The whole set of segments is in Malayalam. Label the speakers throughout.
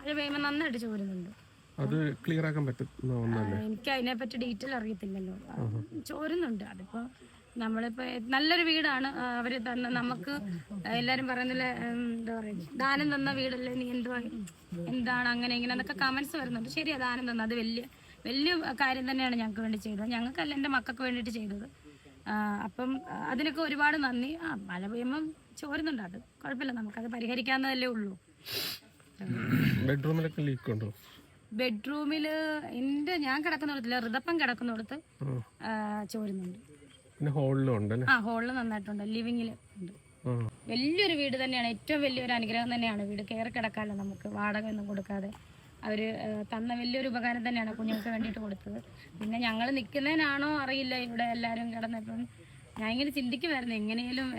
Speaker 1: മഴ പെയ്യുമ്പോൾ നന്നായിട്ട് ചോരുന്നുണ്ട്.
Speaker 2: അത് ക്ലിയർ ആക്കാൻ പറ്റുന്ന ഒന്നല്ലേ?
Speaker 1: എനിക്ക് അതിനെപ്പറ്റി ഡീറ്റെയിൽ അറിയത്തില്ലല്ലോ. ചോരുന്നുണ്ട്. അതിപ്പോ നമ്മളിപ്പോ നല്ലൊരു വീടാണ് അവര് തന്ന. നമുക്ക് എല്ലാരും പറയുന്നില്ല, എന്താ പറയുക, ദാനം തന്ന വീടല്ലേ നീ എന്താണ് അങ്ങനെ ഇങ്ങനെ എന്നൊക്കെ കമന്റ്സ് വരുന്നുണ്ട്. ശരിയാ, ദാനം തന്ന അത് വലിയ വലിയ കാര്യം തന്നെയാണ് ഞങ്ങൾക്ക് വേണ്ടി ചെയ്തത്. ഞങ്ങൾക്കല്ല, എൻ്റെ മക്കൾക്ക് വേണ്ടിയിട്ട് ചെയ്തത്. അപ്പം അതിനൊക്കെ ഒരുപാട് നന്ദി. മഴ പെയ്യുമ്പം ചോരുന്നുണ്ട്, അത് കുഴപ്പമില്ല, നമുക്കത് പരിഹരിക്കാവുന്നതല്ലേ ഉള്ളൂ.
Speaker 2: ബെഡ്റൂമിലൊക്കെ ലീക്ക് ഉണ്ടോ?
Speaker 1: ബെഡ്റൂമില് ഞാൻ കിടക്കുന്നിടത്തില്ല, ഋതപ്പം കിടക്കുന്നിടത്ത് ചോരുന്നുണ്ട്.
Speaker 2: പിന്നെ ഹോളിലും ഉണ്ട്.
Speaker 1: ഹോളിൽ നന്നായിട്ടുണ്ട്, ലിവിങ്ങില് ഉണ്ട്. വലിയൊരു വീട് തന്നെയാണ്, ഏറ്റവും വലിയൊരു അനുഗ്രഹം തന്നെയാണ് വീട്. കയറി കിടക്കാമല്ലോ നമുക്ക്, വാടക ഒന്നും കൊടുക്കാതെ അവര് തന്ന വലിയൊരു ഉപകാരം തന്നെയാണ് കുഞ്ഞുങ്ങൾക്ക് വേണ്ടിയിട്ട് കൊടുത്തത്. പിന്നെ ഞങ്ങൾ നിൽക്കുന്നതിനാണോ അറിയില്ല ഇവിടെ എല്ലാവരും കിടന്നപ്പം ഞാൻ ഇങ്ങനെ ചിന്തിക്കുമായിരുന്നു, എങ്ങനെയും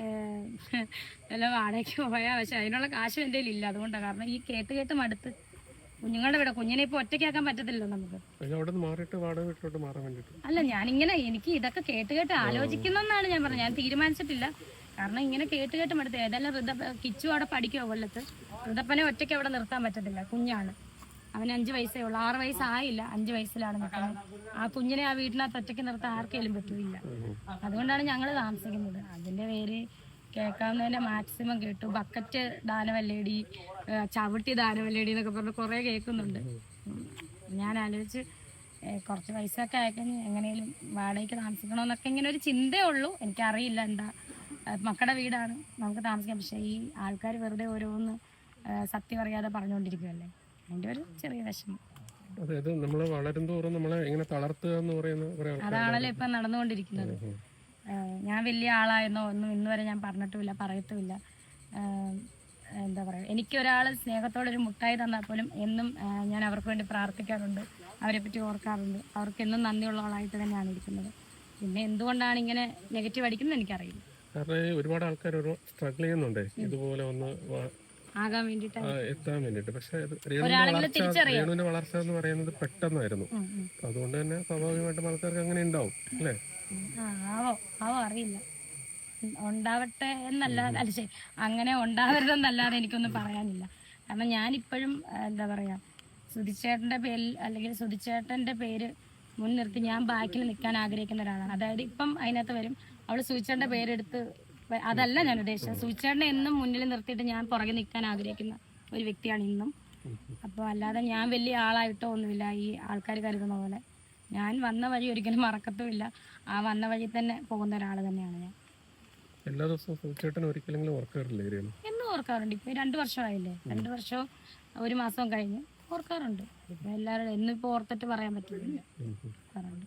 Speaker 1: വല്ല വാടകയ്ക്ക് പോയാൽ. പക്ഷെ അതിനുള്ള കാശും എൻ്റെ ഇല്ല. അതുകൊണ്ടാണ്, കാരണം ഈ കേട്ട് മടുത്ത്. കുഞ്ഞുങ്ങളുടെ വീട്, കുഞ്ഞിനെ ഇപ്പൊ ഒറ്റയ്ക്കാക്കാൻ പറ്റത്തില്ലല്ലോ നമുക്ക്. അല്ല, ഞാനിങ്ങനെ എനിക്ക് ഇതൊക്കെ കേട്ട് ആലോചിക്കുന്നെന്നാണ് ഞാൻ പറഞ്ഞത്. ഞാൻ തീരുമാനിച്ചിട്ടില്ല. കാരണം ഇങ്ങനെ കേട്ട് മടുത്ത്. ഏതായാലും കിച്ചു അവിടെ പഠിക്കുമോ കൊല്ലത്ത്. ഋതപ്പനെ ഒറ്റയ്ക്ക് അവിടെ നിർത്താൻ പറ്റത്തില്ല, കുഞ്ഞാണ്. അവന് 5 വയസ്സേ ഉള്ളൂ, 6 വയസ്സായില്ല, 5 വയസ്സിലാണ് നിൽക്കുന്നത്. ആ കുഞ്ഞിനെ ആ വീട്ടിനകത്ത് ഒറ്റയ്ക്ക് നിർത്താൻ ആർക്കെങ്കിലും പറ്റില്ല. അതുകൊണ്ടാണ് ഞങ്ങൾ താമസിക്കുന്നത്. അതിന്റെ പേര് കേൾക്കാവുന്നതിന്റെ മാക്സിമം കേട്ടു. ബക്കറ്റ് ദാനവല്ലേടി, ചവിട്ടി ദാനവല്ലേടി എന്നൊക്കെ പറഞ്ഞ് കുറെ കേൾക്കുന്നുണ്ട്. ഞാൻ ആലോചിച്ച് കുറച്ച് പൈസ ഒക്കെ അയക്കഞ്ഞ് എങ്ങനെയും വാടകയ്ക്ക് താമസിക്കണമെന്നൊക്കെ ഇങ്ങനെ ഒരു ചിന്തയേ ഉള്ളൂ. എനിക്കറിയില്ല എന്താ, മക്കളുടെ വീടാണ്, നമുക്ക് താമസിക്കാം. പക്ഷെ ഈ ആൾക്കാർ വെറുതെ ഓരോന്ന് സത്യം അറിയാതെ പറഞ്ഞുകൊണ്ടിരിക്കുകയല്ലേ, അതിന്റെ ഒരു ചെറിയ വിഷമം.
Speaker 2: അതായത് നമ്മള് വളരും തോറും നമ്മളെ ഇങ്ങനെ തളർത്തുക എന്ന് പറയുന്ന
Speaker 1: അതാണല്ലോ ഇപ്പൊ നടന്നുകൊണ്ടിരിക്കുന്നത്. ഞാൻ വലിയ ആളായെന്നോ ഒന്നും ഇന്ന് വരെ ഞാൻ പറഞ്ഞിട്ടുമില്ല, പറയത്തുമില്ല. എന്താ പറയുക, എനിക്കൊരാൾ സ്നേഹത്തോടൊരു മുട്ടായി തന്നാൽ പോലും എന്നും ഞാൻ അവർക്ക് വേണ്ടി പ്രാർത്ഥിക്കാറുണ്ട്, അവരെ പറ്റി ഓർക്കാറുണ്ട്. അവർക്ക് എന്നും നന്ദിയുള്ളവളായിട്ട് തന്നെയാണ് ഇരിക്കുന്നത്. പിന്നെ എന്തുകൊണ്ടാണ് ഇങ്ങനെ നെഗറ്റീവ് അടിക്കുന്നത് എനിക്കറിയില്ല.
Speaker 2: കാരണം ഒരുപാട് ആൾക്കാർ സ്ട്രഗിൾ ചെയ്യുന്നുണ്ട് ഇതുപോലെ ഒന്ന്
Speaker 1: ആകാൻ വേണ്ടിട്ട്,
Speaker 2: എത്താൻ വേണ്ടിട്ട്. പക്ഷെ രേണുവിന്റെ വളർച്ച എന്ന് പറയുന്നത് പെട്ടെന്നായിരുന്നു. അതുകൊണ്ട് തന്നെ സ്വാഭാവികമായിട്ടും ആൾക്കാർക്ക് അങ്ങനെ ഉണ്ടാവും അല്ലേ?
Speaker 1: ആവോ അറിയില്ല, ഉണ്ടാവട്ടെ എന്നല്ല, അല്ല ശരി, അങ്ങനെ ഉണ്ടാവരുതെന്നല്ലാതെ എനിക്കൊന്നും പറയാനില്ല. കാരണം ഞാനിപ്പോഴും എന്താ പറയാ, സുധിച്ചേട്ടന്റെ പേരിൽ അല്ലെങ്കിൽ സുധിച്ചേട്ടന്റെ പേര് മുൻനിർത്തി ഞാൻ ബാക്കിൽ നിൽക്കാൻ ആഗ്രഹിക്കുന്ന ഒരാളാണ്. അതായത് ഇപ്പം അതിനകത്ത് വരും, അവള് സുധിച്ചേട്ടന്റെ പേരെടുത്ത്, അതല്ല ഞാൻ ഉദ്ദേശിച്ചത്. സുധിച്ചേട്ടനെ എന്നും മുന്നിൽ നിർത്തിയിട്ട് ഞാൻ പുറകെ നിൽക്കാൻ ആഗ്രഹിക്കുന്ന ഒരു വ്യക്തിയാണ് ഇന്നും. അപ്പോൾ അല്ലാതെ ഞാൻ വലിയ ആളായിട്ടോ ഒന്നുമില്ല ഈ ആൾക്കാർ കരുതുന്ന പോലെ. ഞാൻ വന്ന വഴി ഒരിക്കലും മറക്കത്തുമില്ല, ആ വന്ന വഴി തന്നെ പോകുന്ന ഒരാൾ തന്നെയാണ് ഞാൻ.
Speaker 2: എല്ലാ ദിവസവും സുധിച്ചേട്ടൻ ഒരിക്കലെങ്കിലും ഓർക്കാറില്ലേ?
Speaker 1: എന്നും ഓർക്കാറുണ്ട്. ഇപ്പൊ 2 വർഷമായില്ലേ, 2 വർഷവും 1 മാസം കഴിഞ്ഞ് ഓർക്കാറുണ്ട്. ഇപ്പൊ എല്ലാവരും എന്നും ഇപ്പൊ ഓർത്തിട്ട് പറയാൻ പറ്റില്ല, ഓർക്കാറുണ്ട്.